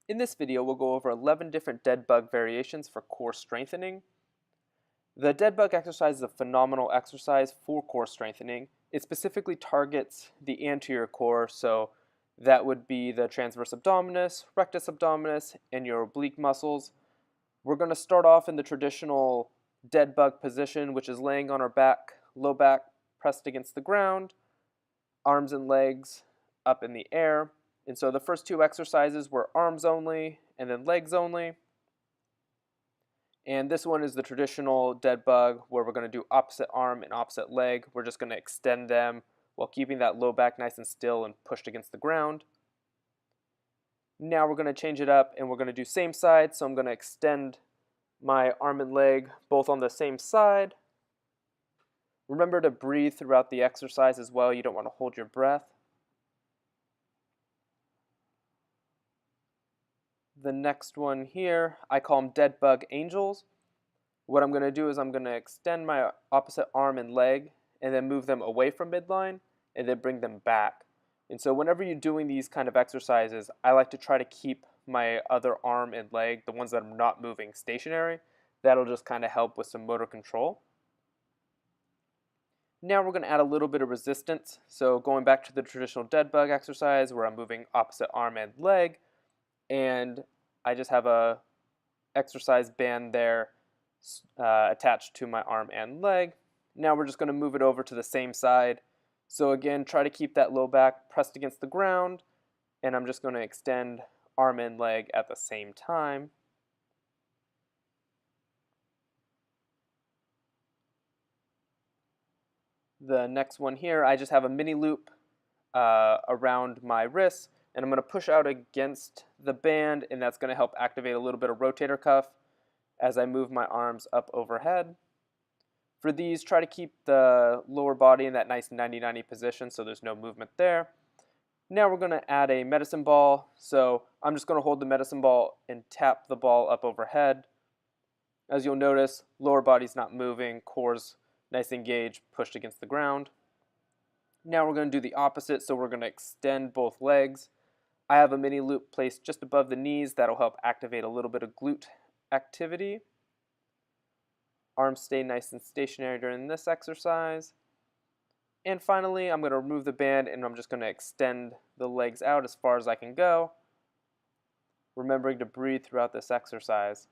In this video, we'll go over 11 different dead bug variations for core strengthening. The dead bug exercise is a phenomenal exercise for core strengthening. It specifically targets the anterior core, so that would be the transverse abdominis, rectus abdominis, and your oblique muscles. We're going to start off in the traditional dead bug position, which is laying on our back, low back pressed against the ground, arms and legs up in the air. And so the first two exercises were arms only and then legs only. And this one is the traditional dead bug where we're going to do opposite arm and opposite leg. We're just going to extend them while keeping that low back nice and still and pushed against the ground. Now we're going to change it up and we're going to do same side. So I'm going to extend my arm and leg both on the same side. Remember to breathe throughout the exercise as well. You don't want to hold your breath. The next one here, I call them Deadbug Angels. What I'm going to do is I'm going to extend my opposite arm and leg and then move them away from midline and then bring them back. And so whenever you're doing these kind of exercises, I like to try to keep my other arm and leg, the ones that I'm not moving, stationary. That'll just kind of help with some motor control. Now we're going to add a little bit of resistance. So going back to the traditional dead bug exercise where I'm moving opposite arm and leg, and I just have a exercise band there attached to my arm and leg. Now we're just going to move it over to the same side. So again, try to keep that low back pressed against the ground, and I'm just going to extend arm and leg at the same time. The next one here, I just have a mini loop around my wrist, and I'm going to push out against the band, and that's going to help activate a little bit of rotator cuff as I move my arms up overhead. For these, try to keep the lower body in that nice 90-90 position so there's no movement there. Now we're going to add a medicine ball, so I'm just going to hold the medicine ball and tap the ball up overhead. As you'll notice, lower body's not moving, core's nice and engaged, pushed against the ground. Now we're going to do the opposite, so we're going to extend both legs. I have a mini loop placed just above the knees. That'll help activate a little bit of glute activity. Arms stay nice and stationary during this exercise. And finally, I'm going to remove the band and I'm just going to extend the legs out as far as I can go, remembering to breathe throughout this exercise.